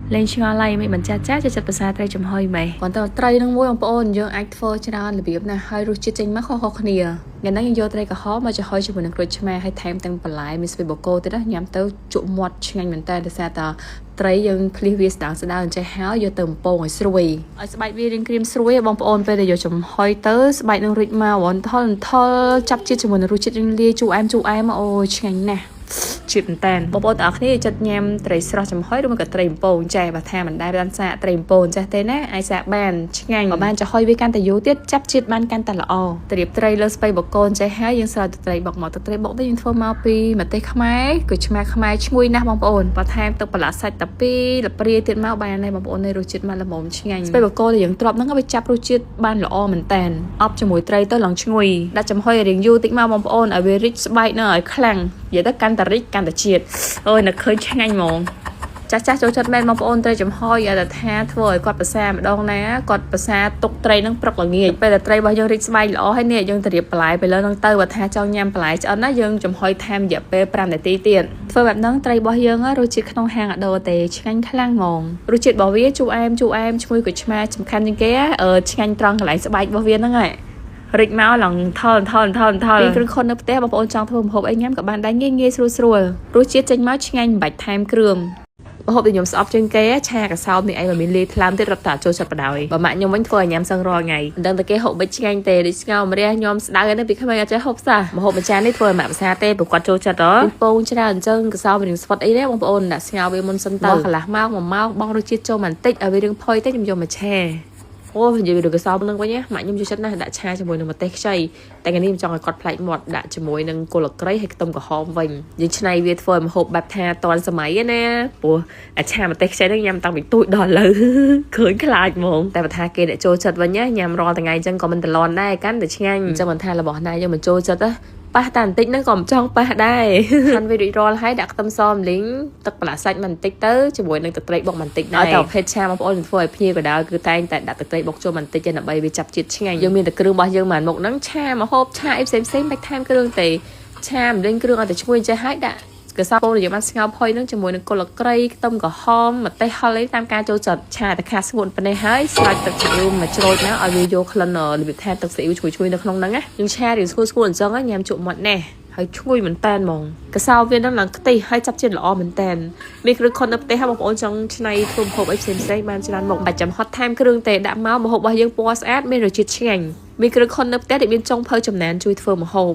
lên cho lại mấy mình cha cho chặt bữa sáng tây chấm hơi mày còn tao tây nâng môi ông bồn dương anh phơi cho nó là việc này hơi rút chân mắt khó khăn ngày nay vô tây cả khó mà cho hơi cho mình được cho mẹ hay thêm tăng bẩn lại mình sẽ bỏ cô tới đó nhắm tới trụ mọt ngành mình ta để xa tao tây dương previous đảng sẽ đào chạy háo vô từng bồn ở xuôi ở bài viên cream xuôi bông bồn về để vô chấm hơi tới bài nâng rít mà bọn thol chắp chiết cho mình rút chân lia chú em mà ôi ngành nè chụp tàn bộ ở đây chặt nhám tray sữa chấm hơi đúng không cả tray bồn chè và tham mìnhได้ด้านxạ tray bồn chè thế nè ai xạ bàn ngành và ban cho hơi với canแต่ยูtiết chấp chiết ban canแต่ละอตรีบ tray លើស្បៃបកូនចេះហើយយើងស្រាវ tray បកមក tray បកទៅយើងធ្វើមកពីម្ទេសខ្មែរគឺឆ្មាខ្មែរឈ្ងុយណាស់បងប្អូនបន្ថែមទឹកប្រឡាក់សាច់តាពីលព្រាទៀតមកបានហើយបងប្អូននេះរសជាតិមកល្មមឆ្ងាញ់ស្បៃបកូនដែលយើងទ្របហ្នឹងក៏វាចាប់រសជាតិបានល្អមែនតែនអបជាមួយ tray ទៅឡើងឈ្ងុយដាក់ចំហុយរៀងយូរតិចមកបងប្អូនឲ្យវារីកស្បែកនៅឲ្យខ្លាំងនិយាយទៅកាន់តែរីកកាន់តែជាតិơi nó khơiឆ្ងាញ់ហ្មងចាស់ចូលចិត្តមែនបងប្អូនត្រីចំហុយឲ្យតែថាធ្វើឲ្យគាត់ប្រសាម្ដងណាគាត់ប្រសាទុកត្រីនឹងព្រឹកល្ងាចពេលតែត្រីរបស់យើងរីកស្បែកល្អហើយនេះយើងទៅរៀបបន្លែទៅលើនឹងទៅបើថាចង់ញ៉ាំបន្លែឆ្អិនណាយើងចំហុយថែមរយៈពេល5នាទីទៀតធ្វើបែបហ្នឹងត្រីរបស់យើងរសជាតិក្នុងហាងអាដូទេឆ្ងាញ់ខ្លាំងហ្មងរសជាតិរបស់វាជូរអែមឈ្ងុយក្រូចឆ្មាសំខាន់ជាងគេឆ្ងាញ់ត្រង់កន្លែងស្បែករបស់វាហ្នឹងហើយរិចមកឡើងថលពីគ្រឿងខុននៅផ្ទះបងប្អូនចង់ធ្វើម្ហូបអីញ៉ាំក៏បានដែរងាយស្រួលរសជាតិចេញមកឆ្ងាញ់មិនបាច់ថែមគ្រឿងម្ហូបដែលខ្ញុំស្អប់ជាងគេឆាកសោបនេះអីមិនមានលាយថ្លាមទៀតរត់តាចូលចិត្តបដ ாய் បើម៉ាក់ខ្ញុំវិញធ្វើឲ្យញ៉ាំសឹងរាល់ថ្ងៃមិនដឹងតែគេហូបបិចឆ្ងាញ់ទេដូចស្ងោរម្រះខ្ញុំស្ដៅហ្នឹងពីក្មេងអត់ចេះហូបសោះម្ហូបមួយចាននេះធ្វើឲ្យម៉ាក់ភាសាទេព្រោះគាត់ចូលចិត្តហ៎ពងច្រើនអញ្ចឹងកសោបរៀងស្វិតអីទេបងប្អូនដាក់ស្ងោរវាមុនសិនទៅកន្លះម៉ោង1ម៉ោងបងរសជាតិចូលបន្តិចឲ្យវារៀងផុយទៅខ្ញុំយកមកឆាអូនិយាយពីកសោបនឹងវិញម៉ាក់ខ្ញុំចូលចិត្តណាស់ដាក់ឆាជាមួយនឹងម្ទេសខ្ចីតែថ្ងៃនេះខ្ញុំចង់ឲ្យគាត់ប្លែកមាត់ដាក់ជាមួយនឹងគល់ក្រីហើយខ្ទឹមក្រហមវិញយើងឆ្នៃវាធ្វើឲ្យម្ហូបបែបថាតនសម័យណាព្រោះអាឆាម្ទេសខ្ចីហ្នឹងញ៉ាំតាំងពីទូចដល់ឥឡូវឃើញខ្លាចហ្មងតែបើថាគេអ្នកចូលចិត្តវិញញ៉ាំរាល់ថ្ងៃអញ្ចឹងក៏មិនតលន់ដែរកាន់តែឆ្ងាញ់អញ្ចឹងមិនថារបស់ណាយើងមិនចូលចិត្តប៉ះតែបន្តិចហ្នឹងក៏មិនចង់ប៉ះដែរខាន់វារួចរាល់ហើយដាក់ខ្ទឹមសម្លីងទឹកប្រឡាក់សាច់បន្តិចទៅជាមួយនឹងទឹកត្រីបុកបន្តិចដែរតែប្រភេទឆាបងប្អូនធ្វើឲ្យភ្ញៀវក៏ដោយគឺតែងតែដាក់ទឹកត្រីបុកចូលបន្តិចដើម្បីវាចាប់ជាតិឆ្ងាញ់យើងមានតែគ្រឿងរបស់យើងមួយមុខហ្នឹងឆាម្ហូបឆាអីផ្សេងបាច់ថែមគ្រឿងទេឆាមិនលេងគ្រឿងឲ្យតែឈ្ងុយចេះហើយដាក់កសោបដែលយើងបានស្ងោរផុយហ្នឹងជាមួយនឹងគល់ក្រីខ្ទឹមក្រហមម្ទេសហឹរអីតាមការចូលចិត្តឆាតែខាស្ងួនប៉ុណ្ណេះហើយស្រោចទឹកចាក់រួមមកច្រូចណាឲ្យវាយកក្លិនរបៀបថាទឹកស៊ីអ៊ីវឈ្ងុយនៅក្នុងហ្នឹងណាយើងឆារៀងស្ងួនអញ្ចឹងញ៉ាំជក់មាត់ណែហើយឈ្ងុយមែនតែនហ្មងកសោបវានឹងឡើងខ្ទិះហើយចាប់ជាតិល្អមែនតែនមានគ្រឿងខុននៅផ្ទះហើយបងប្អូនចង់ឆ្នៃធ្វើម្ហូបអីផ្សេងបានច្រើនមកបាច់ចាំហត់ថែមគ្រឿងទេដាក់មកម្ហូបរបស់យើងពណ៌ស្អាតមានរសជាតិឆ្ងាញ់មានគ្រឿងខុននៅផ្ទះដែលមានចុងភៅចំណានជួយធ្វើម្ហូប